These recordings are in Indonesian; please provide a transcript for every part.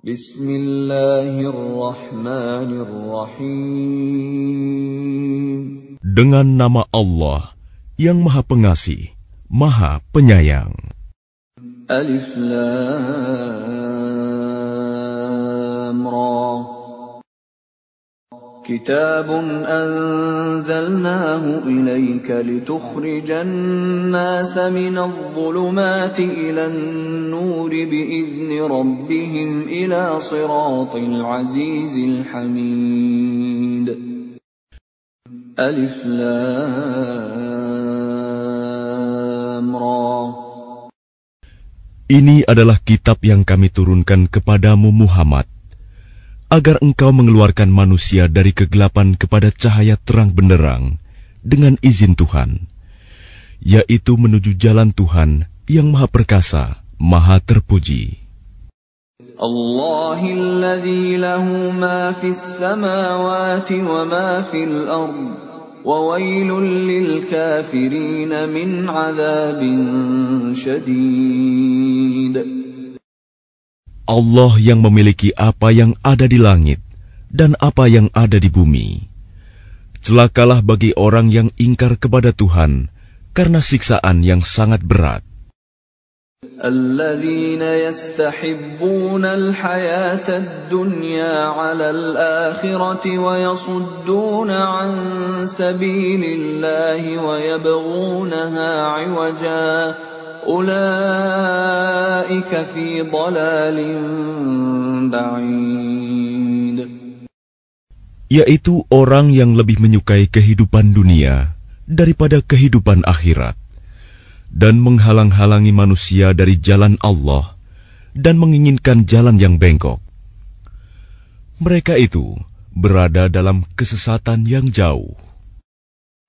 Bismillahirrahmanirrahim. Dengan nama Allah yang Maha Pengasih, Maha Penyayang. Alif Lam Ra. Kitabun anzalnahu ilayka litukhrijan nasa minadh dhulumati ilan nuri bi'izni rabbihim ila siratil azizil hamid. Alif Lam Ra. Ini adalah kitab yang kami turunkan kepadamu Muhammad, agar engkau mengeluarkan manusia dari kegelapan kepada cahaya terang benderang dengan izin Tuhan, yaitu menuju jalan Tuhan yang Maha Perkasa, Maha Terpuji. Allahilladzi lahu ma fis samawati wa ma fil ard, wa wailul lil kafirin min adzabin syadid. Allah yang memiliki apa yang ada di langit dan apa yang ada di bumi. Celakalah bagi orang yang ingkar kepada Tuhan karena siksaan yang sangat berat. Alladzina yastahibbuna al-hayata ad-dunya 'ala al-akhirati wa yasudduna 'an sabilillahi wa yabghunaha 'iwaja. Ulaika fi dhalalin ba'id. Yaitu orang yang lebih menyukai kehidupan dunia daripada kehidupan akhirat, dan menghalang-halangi manusia dari jalan Allah dan menginginkan jalan yang bengkok. Mereka itu berada dalam kesesatan yang jauh.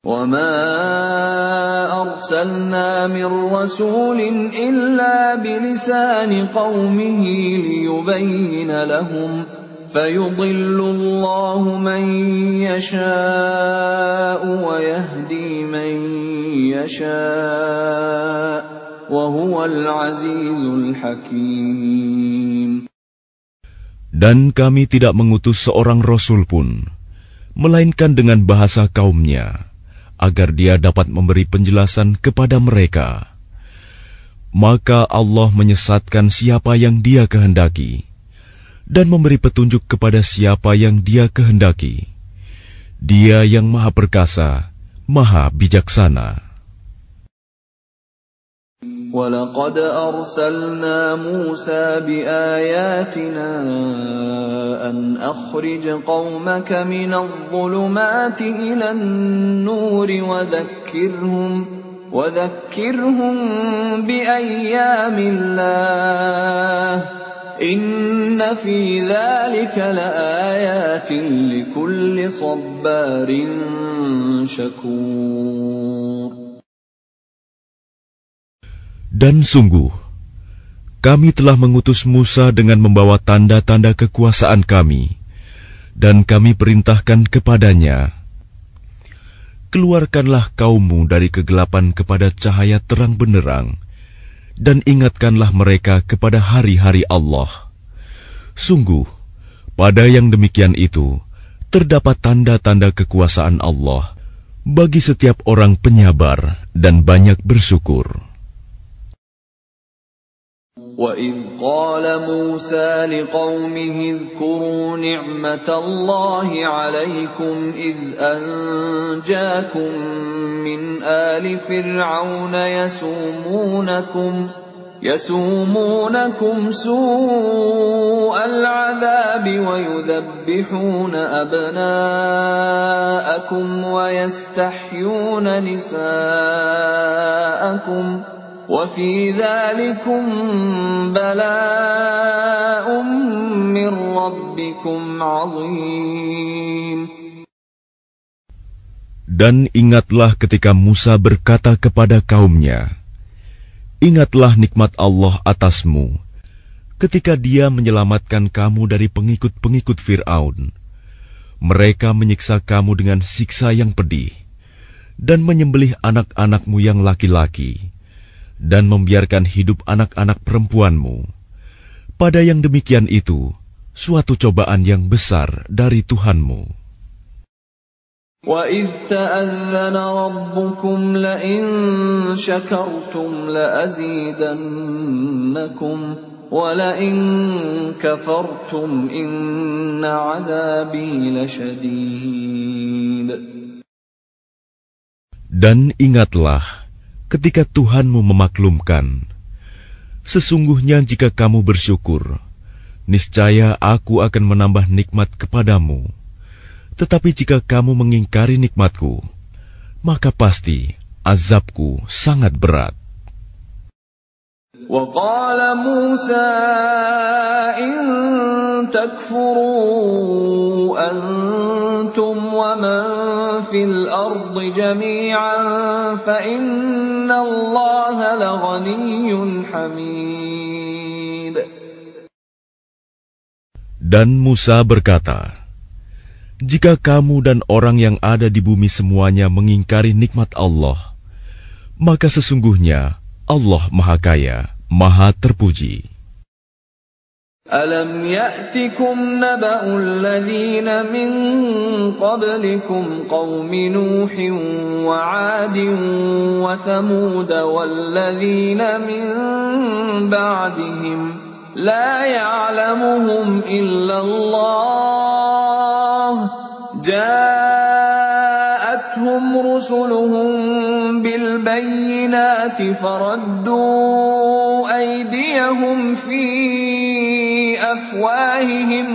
وَمَا أَرْسَلْنَا مِنْ رَسُولٍ إِلَّا بِلِسَانِ قَوْمِهِ لِيُبَيِّنَ لَهُمْ فَيُضِلُّ اللَّهُ مَنْ يَشَاءُ وَيَهْدِي مَنْ يَشَاءُ وَهُوَ الْعَزِيزُ الْحَكِيمُ. Dan kami tidak mengutus seorang rasul pun, melainkan dengan bahasa kaumnya, agar dia dapat memberi penjelasan kepada mereka. Maka Allah menyesatkan siapa yang Dia kehendaki, dan memberi petunjuk kepada siapa yang Dia kehendaki. Dia yang Maha Perkasa, Maha Bijaksana. وَلَقَدْ أَرْسَلْنَا مُوسَى بِآيَاتِنَا أَنْ أَخْرِجْ قَوْمَكَ مِنَ الظُّلُمَاتِ إِلَى النُّورِ وَذَكِّرْهُمْ بِأَيَّامِ اللَّهِ إِنَّ فِي ذَلِكَ لَآيَاتٍ لِكُلِّ صَبَّارٍ شَكُورٍ. Dan sungguh, kami telah mengutus Musa dengan membawa tanda-tanda kekuasaan kami, dan kami perintahkan kepadanya, keluarkanlah kaummu dari kegelapan kepada cahaya terang benderang, dan ingatkanlah mereka kepada hari-hari Allah. Sungguh, pada yang demikian itu, terdapat tanda-tanda kekuasaan Allah bagi setiap orang penyabar dan banyak bersyukur. وَإِذْ قَالَ مُوسَى لِقَوْمِهِ اذْكُرُوا نِعْمَةَ اللَّهِ عَلَيْكُمْ إِذْ أَنْجَاكُمْ مِنْ آلِ فِرْعَوْنَ يَسُومُونَكُمْ سُوءَ الْعَذَابِ وَيُذَبِّحُونَ أَبْنَاءَكُمْ وَيَسْتَحْيُونَ نِسَاءَكُمْ وَفِي ذَلِكُمْ بَلَاءٌ مِّن رَّبِّكُمْ عَظِيمٌ. Dan ingatlah ketika Musa berkata kepada kaumnya, ingatlah nikmat Allah atasmu, ketika Dia menyelamatkan kamu dari pengikut-pengikut Fir'aun. Mereka menyiksa kamu dengan siksa yang pedih, dan menyembelih anak-anakmu yang laki-laki, dan membiarkan hidup anak-anak perempuanmu. Pada yang demikian itu suatu cobaan yang besar dari Tuhanmu. وَإِذْ تَأَذَّنَ رَبُّكُمْ لَئِن شَكَرْتُمْ لَأَزِيدَنَّكُمْ وَلَئِن كَفَرْتُمْ إِنَّ عَذَابِي لَشَدِيدٌ. Dan ingatlah ketika Tuhanmu memaklumkan, sesungguhnya jika kamu bersyukur, niscaya Aku akan menambah nikmat kepadamu. Tetapi jika kamu mengingkari nikmatku, maka pasti azabku sangat berat. وَقَالَ مُوسَى إِن تَكْفُرُوا أَنْتُمْ وَمَنْ فِي الْأَرْضِ جَمِيعًا فَإِنَّ اللَّهَ لَغَنِيٌّ حَمِيدٌ. Dan Musa berkata, jika kamu dan orang yang ada di bumi semuanya mengingkari nikmat Allah, maka sesungguhnya Allah Maha Kaya, Maha Terpuji. أَلَمْ يَأْتِكُمْ نَبَأُ الَّذِينَ مِنْ قَبْلِكُمْ قَوْمِ نُوحٍ وَعَادٍ وَثَمُودَ وَالَّذِينَ مِنْ بَعْدِهِمْ لَا يَعْلَمُهُمْ إِلَّا اللَّهُ جَاءَتْهُمْ رُسُلُهُم بِالْبَيِّنَاتِ فَرَدُّوا أَيْدِيَهُمْ فِي أَفْوَاهِهِمْ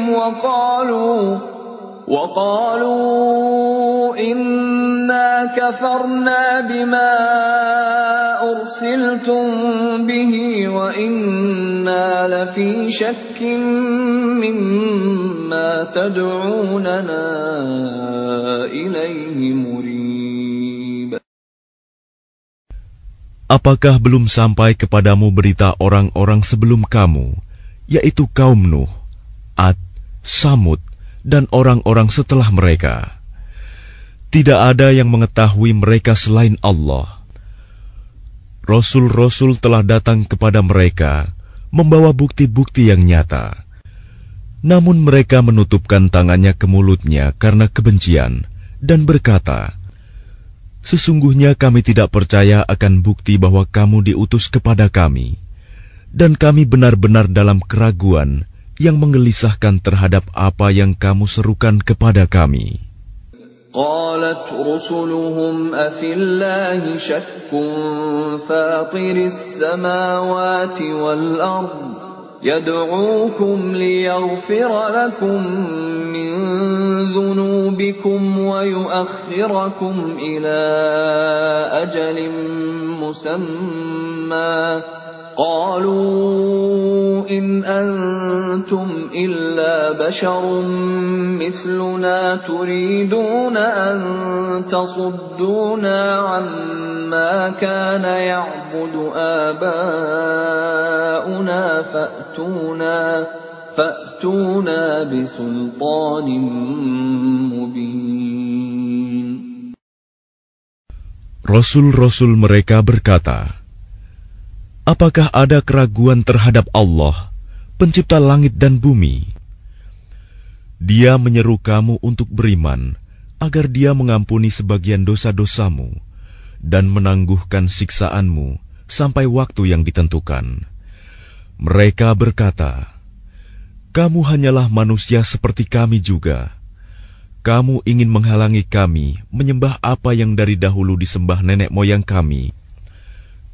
وَقَالُوا إِنَّا كَفَرْنَا بِمَا أُرْسِلْتُمْ بِهِ وَإِنَّا لَفِي شَكٍّ مِّمَّا تَدْعُونَنَا إِلَيْهِ مُرِيبٍ. Apakah belum sampai kepadamu berita orang-orang sebelum kamu, yaitu kaum Nuh, Ad, Samud, dan orang-orang setelah mereka? Tidak ada yang mengetahui mereka selain Allah. Rasul-rasul telah datang kepada mereka, membawa bukti-bukti yang nyata. Namun mereka menutupkan tangannya ke mulutnya karena kebencian, dan berkata, sesungguhnya kami tidak percaya akan bukti bahwa kamu diutus kepada kami, dan kami benar-benar dalam keraguan yang menggelisahkan terhadap apa yang kamu serukan kepada kami. قالت رسلهم أفي الله شك فاطر السماوات والأرض يدعوكم ليغفر لكم من ذنوبكم ويؤخركم إلى أجل مسمى قالوا إن أنتم إلا بشر مثلنا تريدون أن تصدونا عما كان يعبد آباؤنا فأتونا بسلطان مبين. Rasul-rasul mereka berkata, apakah ada keraguan terhadap Allah, pencipta langit dan bumi? Dia menyeru kamu untuk beriman, agar Dia mengampuni sebagian dosa-dosamu dan menangguhkan siksaanmu sampai waktu yang ditentukan. Mereka berkata, kamu hanyalah manusia seperti kami juga. Kamu ingin menghalangi kami menyembah apa yang dari dahulu disembah nenek moyang kami.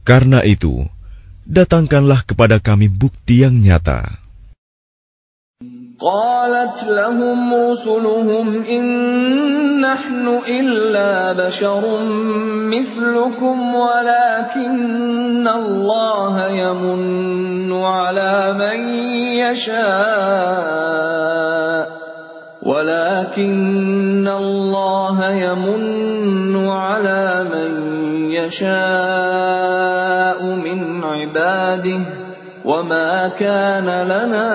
Karena itu, datangkanlah kepada kami bukti yang nyata. قالت لهم رسلهم إن نحن إلا بشر مثلكم ولكن الله يمن على من يشاء من عباده وما كان لنا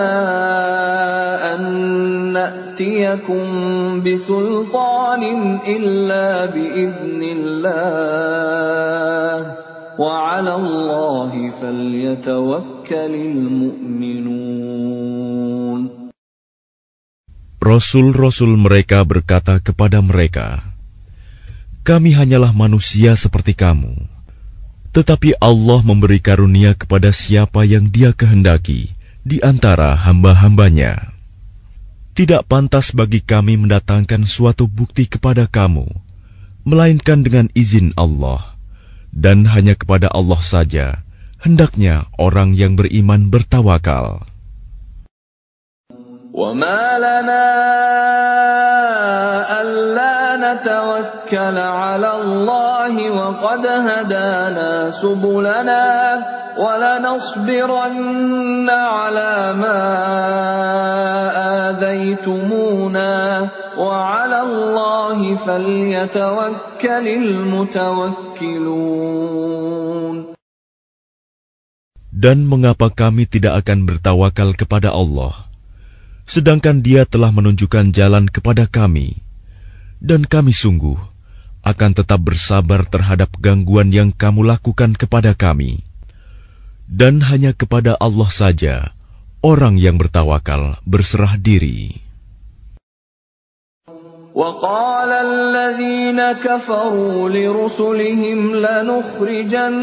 أن نأتيكم بسلطان إلا بإذن الله وعلى الله فليتوكل المؤمنون. Rasul-rasul mereka berkata kepada mereka, "Kami hanyalah manusia seperti kamu, tetapi Allah memberi karunia kepada siapa yang Dia kehendaki di antara hamba-hambanya. Tidak pantas bagi kami mendatangkan suatu bukti kepada kamu, melainkan dengan izin Allah, dan hanya kepada Allah saja hendaknya orang yang beriman bertawakal." وَمَا لَنَا أَلَّا نَتَوَكَّلَ عَلَى اللَّهِ وَقَدْ هَدَانَا سُبُلَنَا وَلَنَصْبِرَنَّ عَلَى مَا آذَيْتُمُونَا وَعَلَى اللَّهِ فَلْيَتَوَكَّلِ الْمُتَوَكِّلُونَ. Dan mengapa kami tidak akan bertawakal kepada Allah, sedangkan Dia telah menunjukkan jalan kepada kami, dan kami sungguh akan tetap bersabar terhadap gangguan yang kamu lakukan kepada kami. Dan hanya kepada Allah saja orang yang bertawakal berserah diri. وَقَالَ الَّذِينَ كَفَرُوا لِرُسُلِهِمْ لَنُخْرِجَنَّكُمْ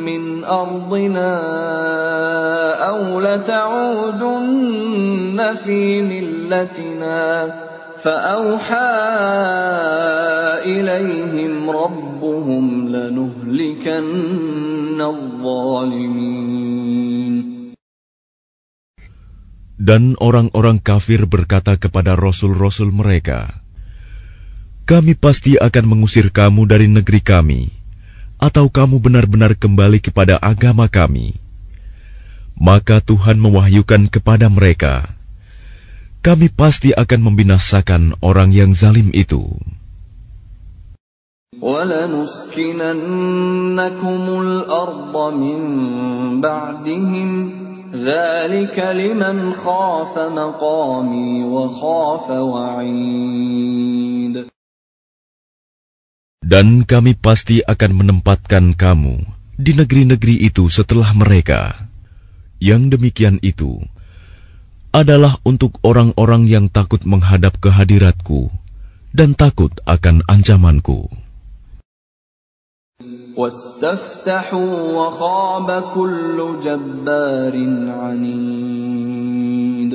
مِنْ أَرْضِنَا أَوْ لَتَعُودُنَّ فِي مِلَّتِنَا فَأَوْحَى إِلَيْهِمْ رَبُّهُمْ لَنُهْلِكَنَّ الظَّالِمِينَ. Dan orang-orang kafir berkata kepada rasul-rasul mereka, "Kami pasti akan mengusir kamu dari negeri kami, atau kamu benar-benar kembali kepada agama kami." Maka Tuhan mewahyukan kepada mereka, "Kami pasti akan membinasakan orang yang zalim itu." وَلَنُسْكِنَنَّكُمُ الْأَرْضَ مِنْ بَعْدِهِمْ ذَلِكَ لِمَنْ خَافَ مَقَامِي وَخَافَ وَعِيدِ. Dan kami pasti akan menempatkan kamu di negeri-negeri itu setelah mereka. Yang demikian itu adalah untuk orang-orang yang takut menghadap kehadiratku dan takut akan ancamanku. وَاسْتَفْتَحُوا وَخَابَ كُلُّ جَبَّارٍ عَنِيدٍ.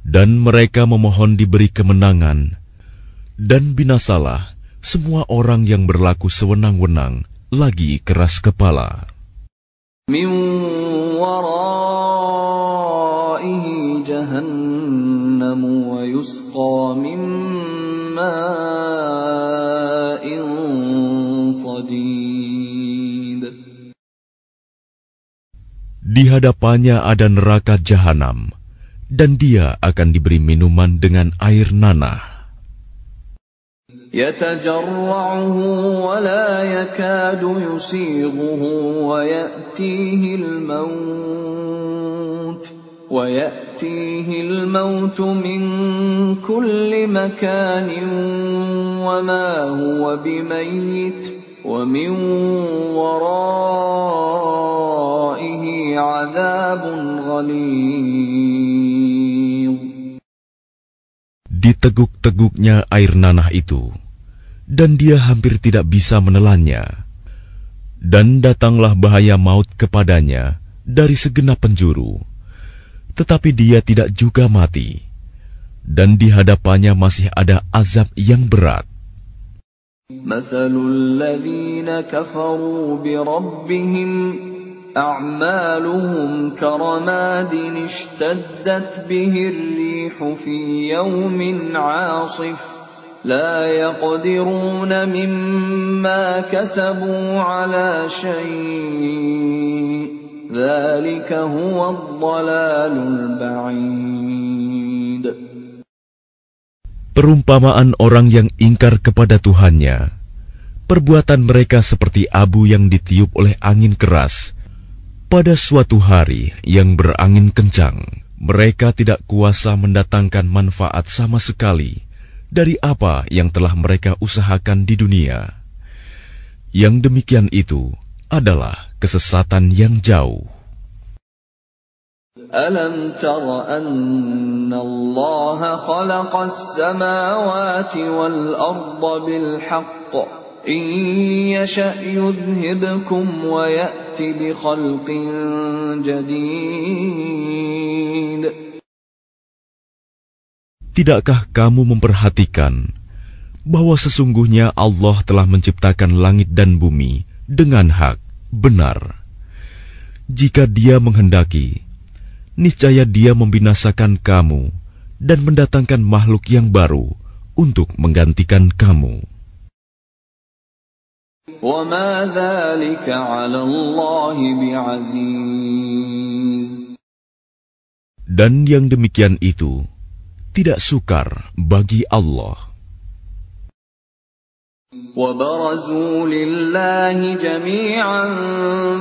Dan mereka memohon diberi kemenangan, dan binasalah semua orang yang berlaku sewenang-wenang lagi keras kepala. مِنْ وَرَائِهِ جَهَنَّمُ وَيُسْقَى مِنْ مَاءٍ صَدِيدٍ. Di hadapannya ada neraka jahanam, dan dia akan diberi minuman dengan air nanah. يَتَجَرَّعُهُ وَلَا يَكَادُ يُسِيغُهُ وَيَأْتِيهِ الْمَوْتُ مِنْ كُلِّ مَكَانٍ وَمَا هُوَ بِمَيِّتٍ وَمِنْ وَرَائِهِ عَذَابٌ غَلِيظٌ. Diteguk-teguknya air nanah itu, dan dia hampir tidak bisa menelannya. Dan datanglah bahaya maut kepadanya dari segenap penjuru, tetapi dia tidak juga mati, dan di hadapannya masih ada azab yang berat. مَثَلُ الَّذِينَ كَفَرُوا بِرَبِّهِمْ أَعْمَالُهُمْ كَرَمَادٍ اشْتَدَّتْ بِهِ الرِّيحُ فِي يَوْمٍ عَاصِفٍ لَا يَقْدِرُونَ مِمَّا كَسَبُوا عَلَى شَيْءٍ ذَلِكَ هُوَ الضَّلَالُ الْبَعِيدُ. Perumpamaan orang yang ingkar kepada Tuhannya, perbuatan mereka seperti abu yang ditiup oleh angin keras. Pada suatu hari yang berangin kencang, mereka tidak kuasa mendatangkan manfaat sama sekali dari apa yang telah mereka usahakan di dunia. Yang demikian itu adalah kesesatan yang jauh. ألم تر أن الله خلق السماوات والأرض بالحق إن يشأ يذهبكم ويأت بخلق جديد. Tidakkah kamu memperhatikan bahwa sesungguhnya Allah telah menciptakan langit dan bumi dengan hak, benar? Jika Dia menghendaki, niscaya Dia membinasakan kamu dan mendatangkan makhluk yang baru untuk menggantikan kamu. وَمَا ذَلِكَ عَلَى اللَّهِ بِعَزِيزٍ. Dan yang demikian itu tidak sukar bagi Allah. وَبَرَزُوا لِلَّهِ جَمِيعًا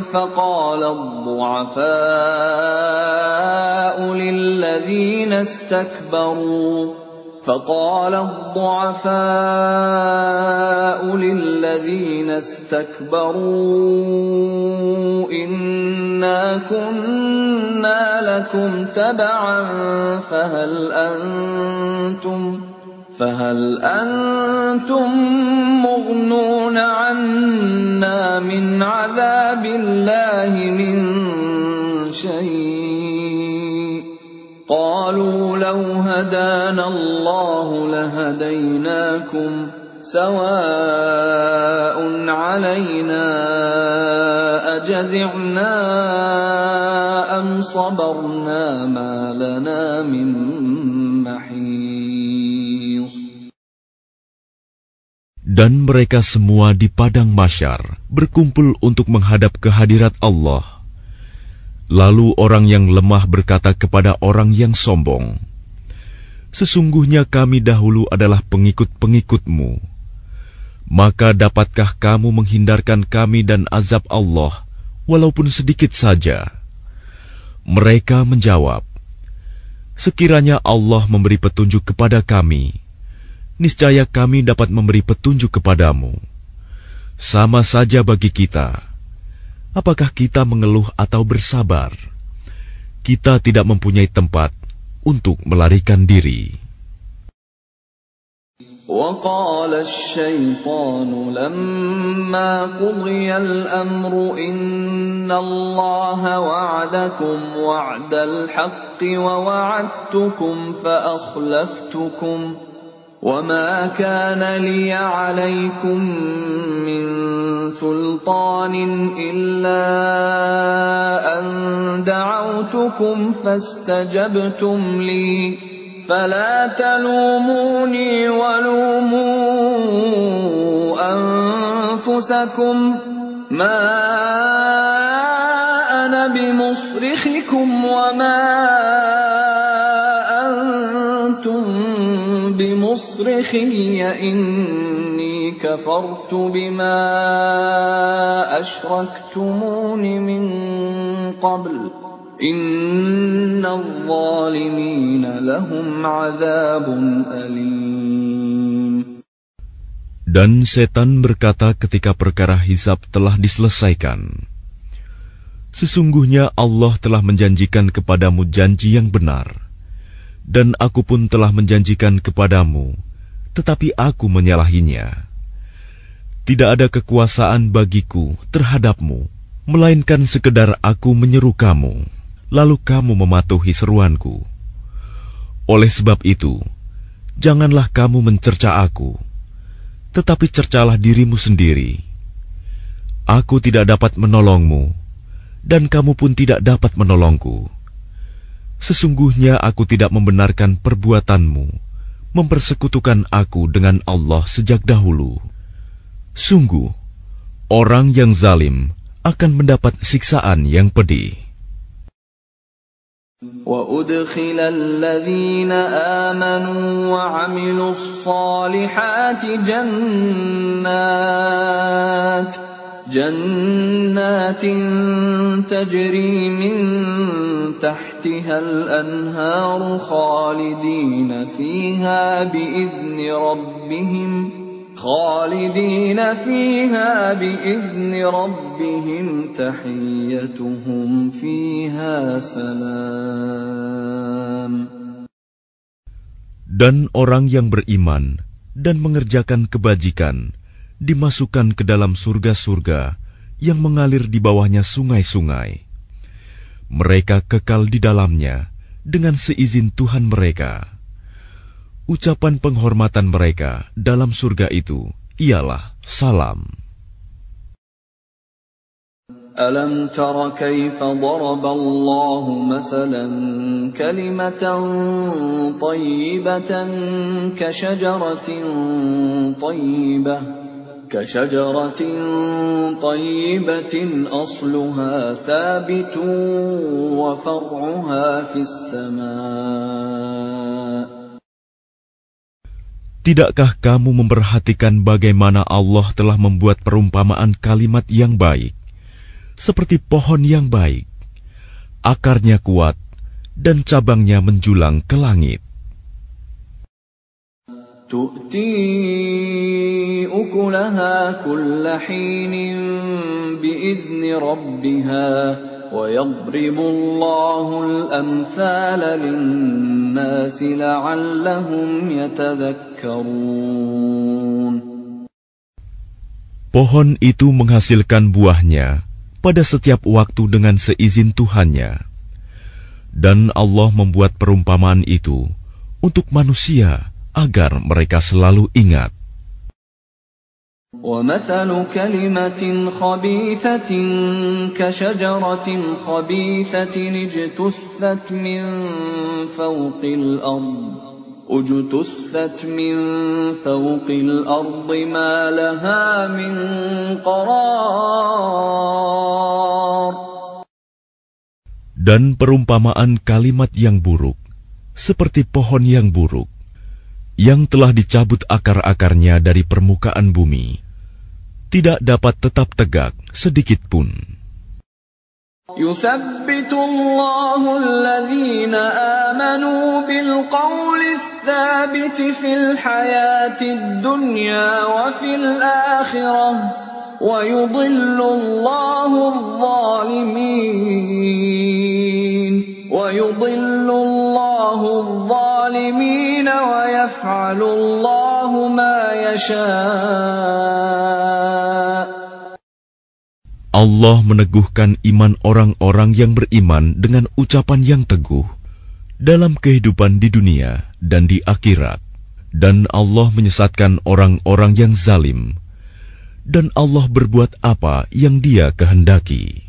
فَقَالَ الضُّعَفَاءُ لِلَّذِينَ استكبروا إنا كنا لكم تبعا فهل أنتم مغنون عنا من عذاب الله من شيء قالوا لو هدانا الله لهديناكم سواء علينا أجزعنا أم صبرنا ما لنا من محيص. Dan mereka semua di padang mahsyar berkumpul untuk menghadap kehadirat Allah. Lalu orang yang lemah berkata kepada orang yang sombong, "Sesungguhnya kami dahulu adalah pengikut-pengikutmu. Maka dapatkah kamu menghindarkan kami dan azab Allah, walaupun sedikit saja?" Mereka menjawab, "Sekiranya Allah memberi petunjuk kepada kami, niscaya kami dapat memberi petunjuk kepadamu. Sama saja bagi kita. Apakah kita mengeluh atau bersabar? Kita tidak mempunyai tempat untuk melarikan diri." وَقَالَ الشَّيْطَانُ لَمَّا قُضِيَ الْأَمْرُ إِنَّ اللَّهَ وَعَدَكُمْ وَعْدَ الْحَقِّ وَوَعَدتُّكُمْ فَأَخْلَفْتُكُمْ وَمَا كَانَ لِيَ عَلَيْكُمْ مِنْ سُلْطَانٍ إِلَّا أَنْ دَعَوْتُكُمْ فَاسْتَجَبْتُمْ لِي فَلَا تَلُومُونِي وَلُومُوا أَنفُسَكُمْ مَا أَنَا بِمُصْرِخِكُمْ وَمَا أَنْتُمْ بِمُصْرِخِيَّ إِنِّي كَفَرْتُ بِمَا أَشْرَكْتُمُونِ مِنْ قَبْلُ إِنَّ الظَّالِمِينَ لَهُمْ عَذَابٌ أَلِيمٌ. Dan setan berkata ketika perkara hisab telah diselesaikan, "Sesungguhnya Allah telah menjanjikan kepadamu janji yang benar, dan aku pun telah menjanjikan kepadamu, tetapi aku menyalahinya. Tidak ada kekuasaan bagiku terhadapmu, melainkan sekedar aku menyeru kamu, lalu kamu mematuhi seruanku. Oleh sebab itu, janganlah kamu mencerca aku, tetapi cercalah dirimu sendiri. Aku tidak dapat menolongmu, dan kamu pun tidak dapat menolongku. Sesungguhnya aku tidak membenarkan perbuatanmu, mempersekutukan aku dengan Allah sejak dahulu. Sungguh, orang yang zalim akan mendapat siksaan yang pedih." وَأُدْخِلَ الَّذِينَ آمَنُوا وَعَمِلُوا الصَّالِحَاتِ جَنَّاتٍ تَجْرِي مِنْ تَحْتِهَا الْأَنْهَارُ خَالِدِينَ فِيهَا بِإِذْنِ رَبِّهِمْ خالدين فيها بإذن ربهم تحيتهم فيها سلام. Dan orang yang beriman dan mengerjakan kebajikan dimasukkan ke dalam surga-surga yang mengalir di bawahnya sungai-sungai. Mereka kekal di dalamnya dengan seizin Tuhan mereka. Ucapan penghormatan mereka dalam surga itu ialah salam. ألم تر كيف ضرب الله مثلا كلمة طيبة كشجرة طيبة أصلها ثابت وفرعها في السماء. Tidakkah kamu memperhatikan bagaimana Allah telah membuat perumpamaan kalimat yang baik, seperti pohon yang baik, akarnya kuat dan cabangnya menjulang ke langit. تؤتي أكلها كل حين بإذن ربها ويضرب الله الأمثال للناس لعلهم يتذكرون. Pohon itu menghasilkan buahnya pada setiap waktu dengan seizin Tuhannya. Dan Allah membuat perumpamaan itu untuk manusia agar mereka selalu ingat. وَمَثَلُ كَلِمَةٍ خَبِيثَةٍ كَشَجَرَةٍ خَبِيثَةٍ اجْتُثَّتْ مِنْ فَوْقِ الْأَرْضِ مَا لَهَا مِنْ قَرَارٍ. Dan perumpamaan kalimat yang buruk seperti pohon yang buruk yang telah dicabut akar-akarnya dari permukaan bumi, tidak dapat tetap tegak sedikit pun. يُثَبِّتُ اللَّهُ الَّذِينَ آمَنُوا بِالْقَوْلِ الثَّابِتِ فِي الْحَيَاةِ الدُّنْيَا وَفِي الْآخِرَةِ وَيُضِلُّ اللَّهُ الظَّالِمِينَ وَيَفْعَلُ اللَّهُ مَا يَشَاءُ. Allah meneguhkan iman orang-orang yang beriman dengan ucapan yang teguh dalam kehidupan di dunia dan di akhirat. Dan Allah menyesatkan orang-orang yang zalim. Dan Allah berbuat apa yang Dia kehendaki.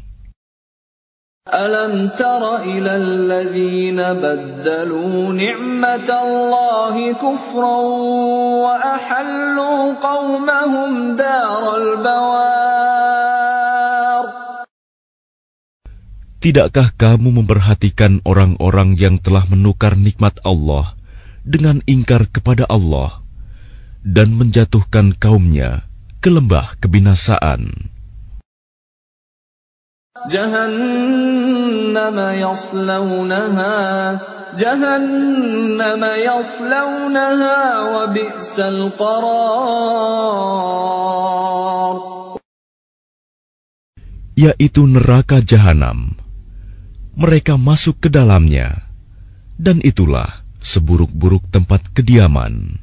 أَلَمْ تَرَ إِلَى الَّذِينَ بَدَّلُوا نِعْمَةَ اللَّهِ كُفْرًا وَأَحَلُّوا قَوْمَهُمْ دَارَ الْبَوَارِ. Tidakkah kamu memperhatikan orang-orang yang telah menukar nikmat Allah dengan ingkar kepada Allah dan menjatuhkan kaumnya ke lembah kebinasaan? جهنم يصلونها وبئس القرار. Yaitu neraka jahanam. Mereka masuk ke dalamnya, dan itulah seburuk-buruk tempat kediaman.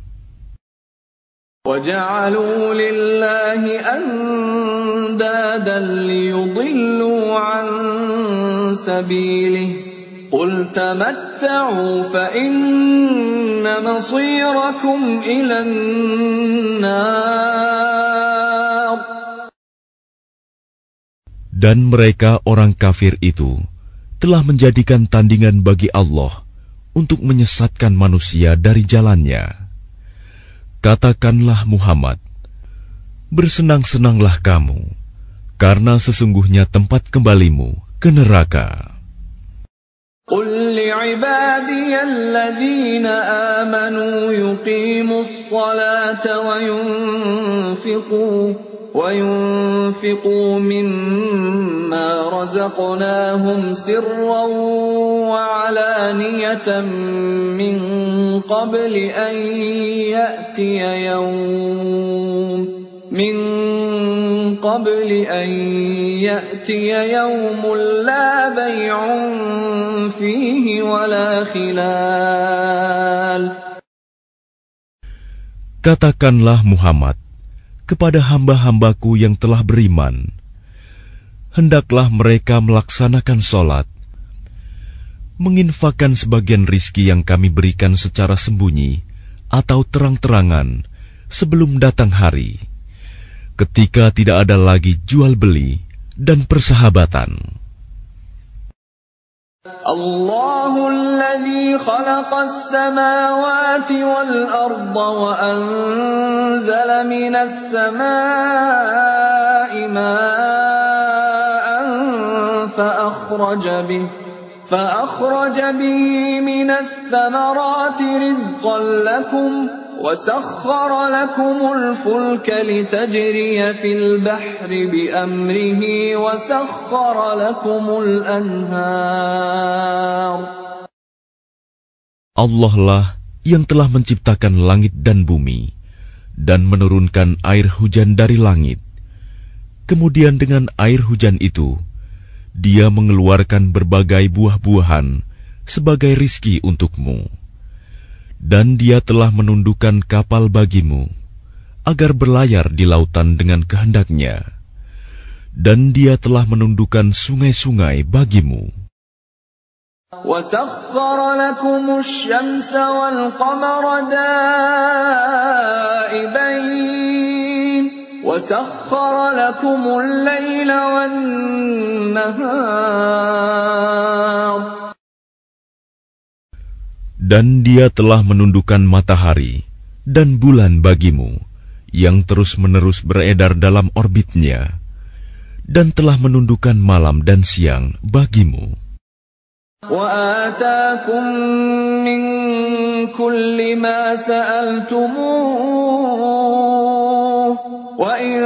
وَجَعَلُوا لِلَّهِ أَنْدَادًا لِيُضِلُّوا عَنْ سَبِيلِهِ قُلْ تَمَتَّعُوا فَإِنَّ مَصِيرَكُمْ إِلَى النَّارِ. Dan mereka orang kafir itu telah menjadikan tandingan bagi Allah untuk menyesatkan manusia dari jalannya. Katakanlah Muhammad, bersenang-senanglah kamu, karena sesungguhnya tempat kembalimu ke neraka. قُلْ لِعِبَادِيَ الَّذِينَ آمَنُوا يُقِيمُوا الصَّلَاةَ وينفقوا مما رزقناهم سرا وعلانية من قبل أن يأتي يوم من قبل أن يأتي يوم لا بيع فيه ولا خلال. Katakanlah Muhammad kepada hamba-hambaku yang telah beriman, hendaklah mereka melaksanakan sholat, menginfakkan sebagian rizki yang kami berikan secara sembunyi atau terang-terangan sebelum datang hari, ketika tidak ada lagi jual-beli dan persahabatan. Allahul ladzi khalaqas samawati wal arda wa anzala minas samaa'i ma'an فأخرج به من الثمرات رزقا لكم وسخر لكم الفلك لتجري في البحر بأمره وسخر لكم الأنهار. Allah lah yang telah menciptakan langit dan bumi dan menurunkan air hujan dari langit. Kemudian dengan air hujan itu Dia mengeluarkan berbagai buah-buahan sebagai rizki untukmu. Dan Dia telah menundukkan kapal bagimu, agar berlayar di lautan dengan kehendaknya. Dan Dia telah menundukkan sungai-sungai bagimu. وَسَخَّرَ لَكُمُ الشَّمْسَ وَالْقَمَرَ دَائِبَيْنِ وَسَخَّرَ لَكُمُ اللَّيْلَ وَالنَّهَارَ. Dan Dia telah menundukkan matahari dan bulan bagimu, yang terus-menerus beredar dalam orbitnya, dan telah menundukkan malam dan siang bagimu. وَآتَاكُم مِّن كُلِّ مَا سَأَلْتُمُوهُ وَإِن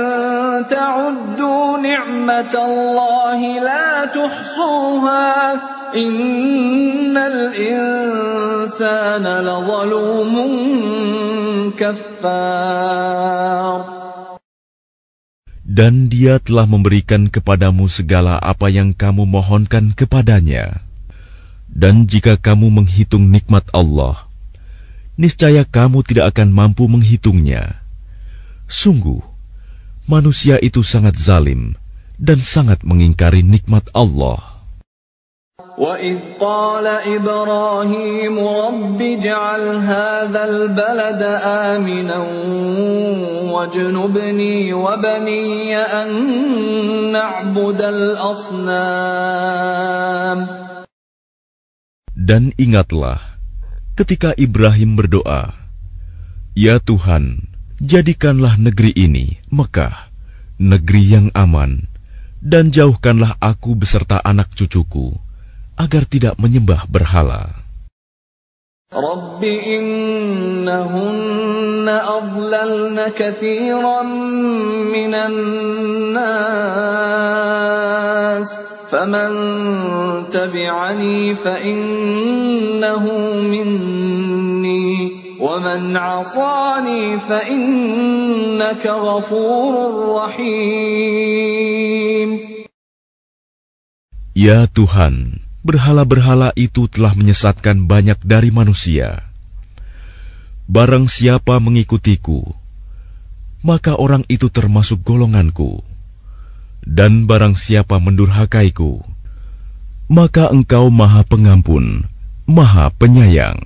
تَعُدُّوا نِعْمَةَ اللَّهِ لَا تُحْصُوهَا إِنَّ الْإِنسَانَ لَظَلُومٌ كَفَّارٌ. Dan Dia telah memberikan kepadamu segala apa yang kamu mohonkan kepadanya. Dan jika kamu menghitung nikmat Allah, niscaya kamu tidak akan mampu menghitungnya. Sungguh, manusia itu sangat zalim dan sangat mengingkari nikmat Allah. وَإِذْ قَالَ إِبْرَاهِيمُ رَبِّ اجْعَلْ هَذَا الْبَلَدَ آمِنًا وَاجْنُبْنِي وَبَنِيَّ أَن نَّعْبُدَ الْأَصْنَامَ. Dan ingatlah ketika Ibrahim berdoa, "Ya Tuhan, jadikanlah negeri ini, Mekah, negeri yang aman, dan jauhkanlah aku beserta anak cucuku, agar tidak menyembah berhala." Rabbi innahunna adlalna katsiran minan nas, faman tabi'ani fa innahu minni wa man 'asani fa innaka ghafurur rahim. Ya Tuhan, berhala-berhala itu telah menyesatkan banyak dari manusia. Barang siapa mengikutiku, maka orang itu termasuk golonganku. Dan barang siapa mendurhakaiku, maka Engkau Maha Pengampun, Maha Penyayang.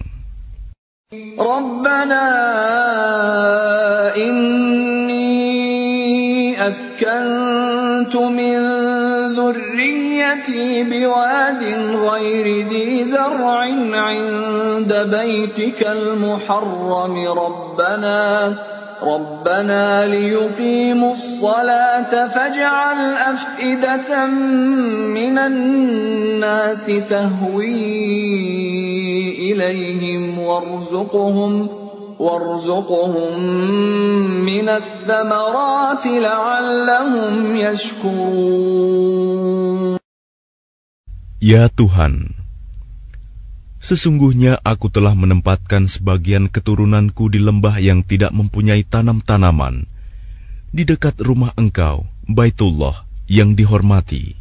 Rabbana inni askantu min dhurriyyati biwadin ghairi dhi zar'in 'inda baytikal muharram ربنا ليقيموا الصلاة فاجعل أفئدة من الناس تهوي إليهم وارزقهم من الثمرات لعلهم يشكرون. Ya Tuhan, sesungguhnya aku telah menempatkan sebagian keturunanku di lembah yang tidak mempunyai tanam-tanaman, di dekat rumah Engkau, Baitullah yang dihormati.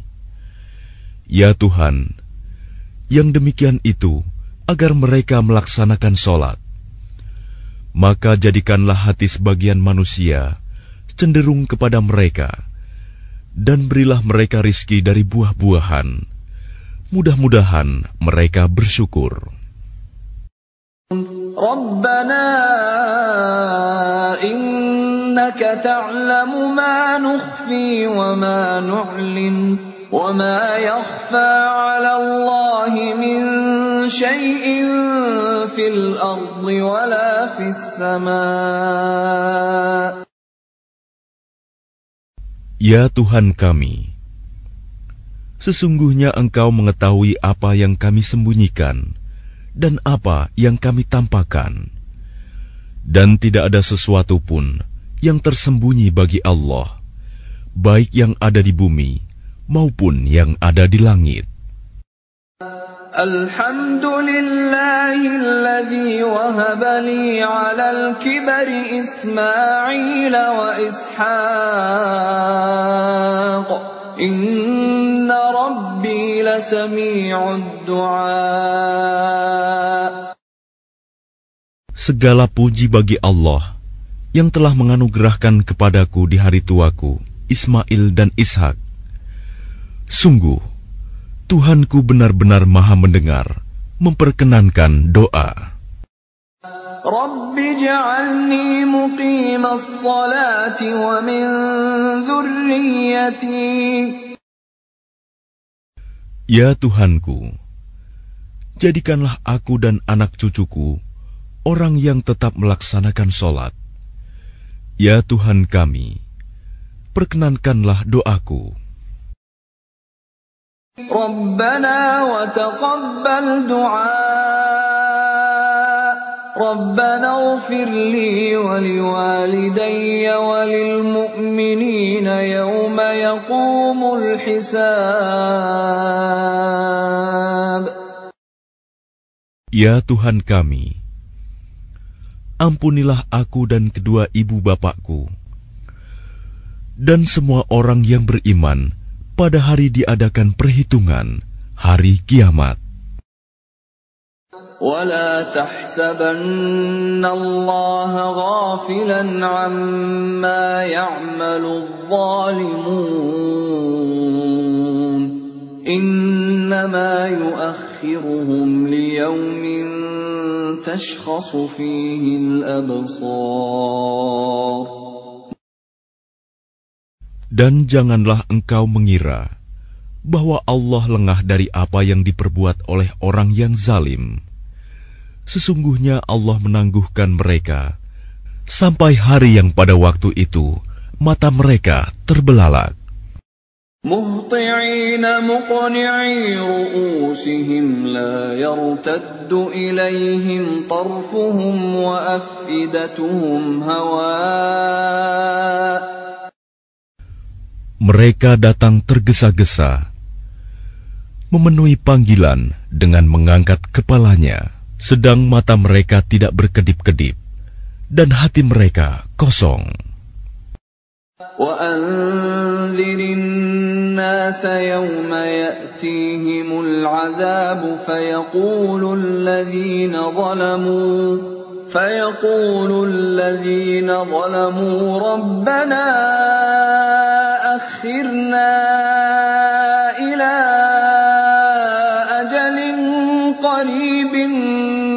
Ya Tuhan, yang demikian itu agar mereka melaksanakan sholat. Maka jadikanlah hati sebagian manusia cenderung kepada mereka, dan berilah mereka rizki dari buah-buahan. Mudah-mudahan mereka bersyukur. Rabbana innaka ta'lamu ma nukhfi wa ma nu'lin wa ma yakhfa 'ala Allahi min shay'in fil ardi wa la fis sama'. Ya Tuhan kami, sesungguhnya Engkau mengetahui apa yang kami sembunyikan dan apa yang kami tampakkan, dan tidak ada sesuatu pun yang tersembunyi bagi Allah, baik yang ada di bumi maupun yang ada di langit. Alhamdulillahilladzi wahaba li 'alal kibari Ismail wa Ishaq. Inna rabbi lasami'ud du'a. Segala puji bagi Allah yang telah menganugerahkan kepadaku di hari tuaku Ismail dan Ishak. Sungguh Tuhanku benar-benar Maha mendengar, memperkenankan doa. Rabbi ja'alni muqimas salati wa min dzurriyyati. Ya Tuhanku, jadikanlah aku dan anak cucuku orang yang tetap melaksanakan sholat. Ya Tuhan kami, perkenankanlah doaku. Rabbana wa taqabbal du'a. Rabbana ighfir li wa liwalidayya wa lil mu'minina yawma yaqumul hisab. Ya Tuhan kami, ampunilah aku dan kedua ibu bapakku dan semua orang yang beriman pada hari diadakan perhitungan, hari kiamat. وَلَا تَحْسَبَنَّ اللَّهَ غَافِلًا عَمَّا يَعْمَلُ الظَّالِمُونَ إِنَّمَا يُؤَخِّرُهُمْ لِيَوْمٍ تَشْخَصُ فِيهِ الْأَبْصَارُ. Dan janganlah engkau mengira bahwa Allah lengah dari apa yang diperbuat oleh orang yang zalim. Sesungguhnya Allah menangguhkan mereka sampai hari yang pada waktu itu mata mereka terbelalak. Muhti'ina muqni'i ru'usihim la yartaddu ilayhim tarfuhum wa af'idatuhum hawa'. Mereka datang tergesa-gesa, memenuhi panggilan dengan mengangkat kepalanya, sedang mata mereka tidak berkedip-kedip dan hati mereka kosong. وَأَنذِرِ النَّاسَ يَوْمَ يَأْتِيهِمُ الْعَذَابُ فَيَقُولُ الَّذِينَ ظَلَمُوا رَبَّنَا أَخِّرْنَا إِلَى أَجَلٍ قَرِيبٍ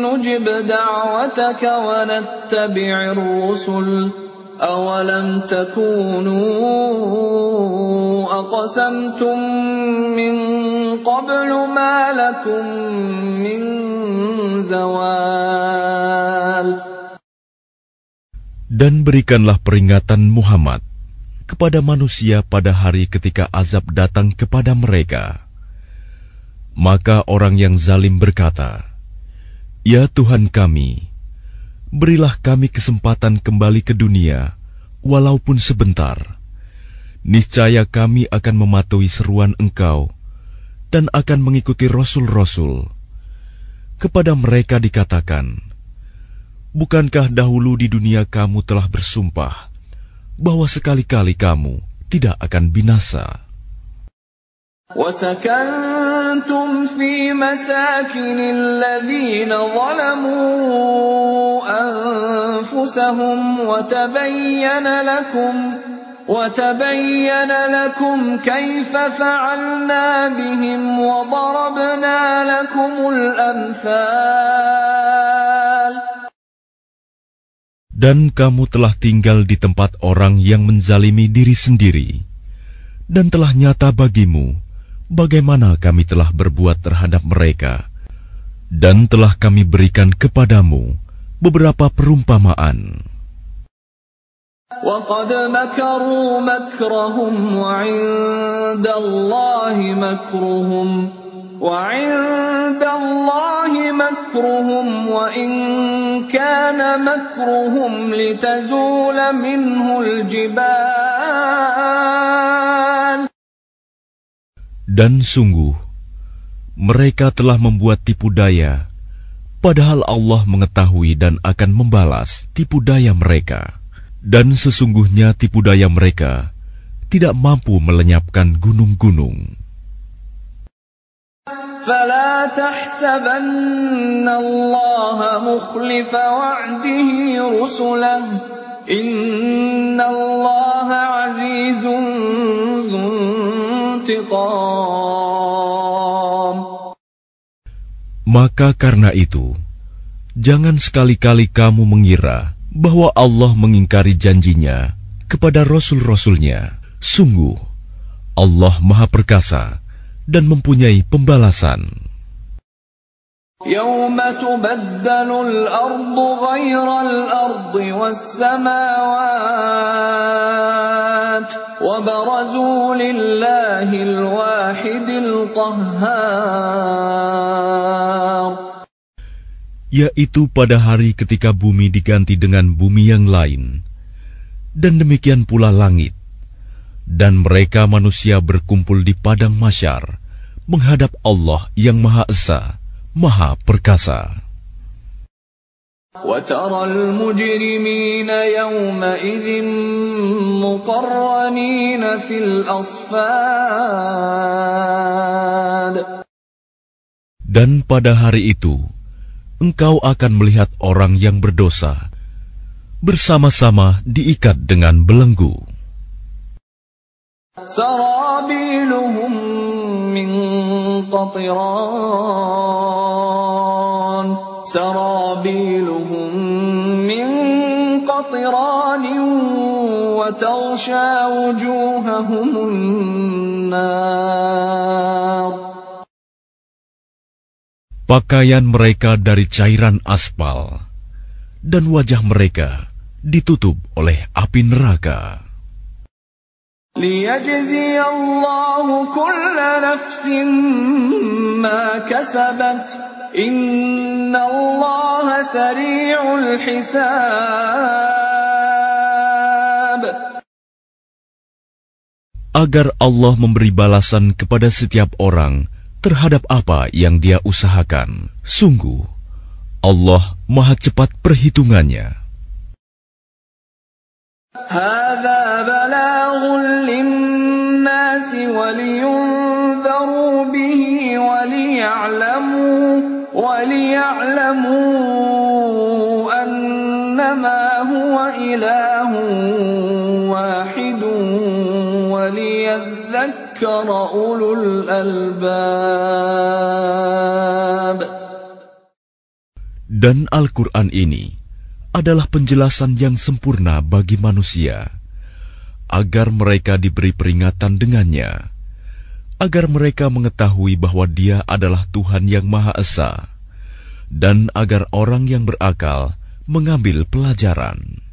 نُجِبْ دَعْوَتَكَ وَنَتَّبِعِ الرُّسُلَ أَوَلَمْ تَكُونُوا أَقْسَمْتُم مِّن قَبْلُ مَا لَكُم مِّن زَوَالٍ. Dan berikanlah peringatan Muhammad kepada manusia pada hari ketika azab datang kepada mereka. Maka orang yang zalim berkata, "Ya Tuhan kami, berilah kami kesempatan kembali ke dunia, walaupun sebentar. Niscaya kami akan mematuhi seruan Engkau dan akan mengikuti Rasul-Rasul." Kepada mereka dikatakan, "Bukankah dahulu di dunia kamu telah bersumpah bahwa sekali-kali kamu tidak akan binasa. وَسَكَنْتُمْ فِي مَسَاكِنِ الَّذِينَ ظَلَمُوا أَنفُسَهُمْ وَتَبَيَّنَ لَكُمْ كَيْفَ فَعَلْنَا بِهِمْ وَضَرَبْنَا لَكُمُ الْأَمْثَالَ. Dan kamu telah tinggal di tempat orang yang menzalimi diri sendiri, dan telah nyata bagimu bagaimana kami telah berbuat terhadap mereka, dan telah kami berikan kepadamu beberapa perumpamaan. وَقَدْ مَكَرُوا مَكْرَهُمْ وَعِندَ اللَّهِ مَكْرُهُمْ وَإِنْ كَانَ مَكْرُهُمْ لِتَزُولَ مِنْهُ الْجِبَالُ. Dan sungguh, mereka telah membuat tipu daya, padahal Allah mengetahui dan akan membalas tipu daya mereka. Dan sesungguhnya tipu daya mereka tidak mampu melenyapkan gunung-gunung. فَلَا تَحْسَبَنَّ اللَّهَ مُخْلِفَ وَعْدِهِ رُسُلَهُ إِنَّ اللَّهَ عَزِيزٌ ذُو انتِقَامٍ. Maka karena itu, jangan sekali-kali kamu mengira bahwa Allah mengingkari janjinya kepada Rasul-Rasulnya. Sungguh, Allah Maha Perkasa dan mempunyai pembalasan. يَوْمَ تُبَدَّلُ الْأَرْضُ غَيْرَ الْأَرْضِ وَالسَّمَاوَاتُ وَبَرَزُوا لِلَّهِ الْوَاحِدِ الْقَهَّارِ. Yaitu pada hari ketika bumi diganti dengan bumi yang lain, dan demikian pula langit, dan mereka manusia berkumpul di padang mahsyar menghadap Allah yang Maha Esa, Maha Perkasa. وَتَرَى الْمُجْرِمِينَ يَوْمَئِذٍ مُقَرَّنِينَ فِي الْأَصْفَادِ. Dan pada hari itu, engkau akan melihat orang yang berdosa bersama-sama diikat dengan belenggu. سَرَابِيلُهُم مِّن قَطِرَانٍ وَتَغْشَىٰ وُجُوهَهُمُ النَّارُ. Pakaian mereka dari cairan aspal, dan wajah mereka ditutup oleh api neraka. لِيَجْزِيَ اللَّهُ كُلَّ نَفْسٍ مَا كَسَبَتْ إِنَّ اللَّهَ سَرِيعُ الْحِسَابِ. Agar Allah memberi balasan kepada setiap orang terhadap apa yang dia usahakan. Sungguh, Allah Maha cepat perhitungannya. هَذَا بَلَاغٌ لِلنَّاسِ وَلِيُنذَرُوا بِهِ وَلِيَعْلَمُوا أَنَّمَا هُوَ إِلَٰهٌ وَاحِدٌ وَلِيَذَّكَّرَ أُولُو الْأَلْبَابِ. Dan Al-Quran ini adalah penjelasan yang sempurna bagi manusia, agar mereka diberi peringatan dengannya, agar mereka mengetahui bahwa Dia adalah Tuhan yang Maha Esa, dan agar orang yang berakal mengambil pelajaran.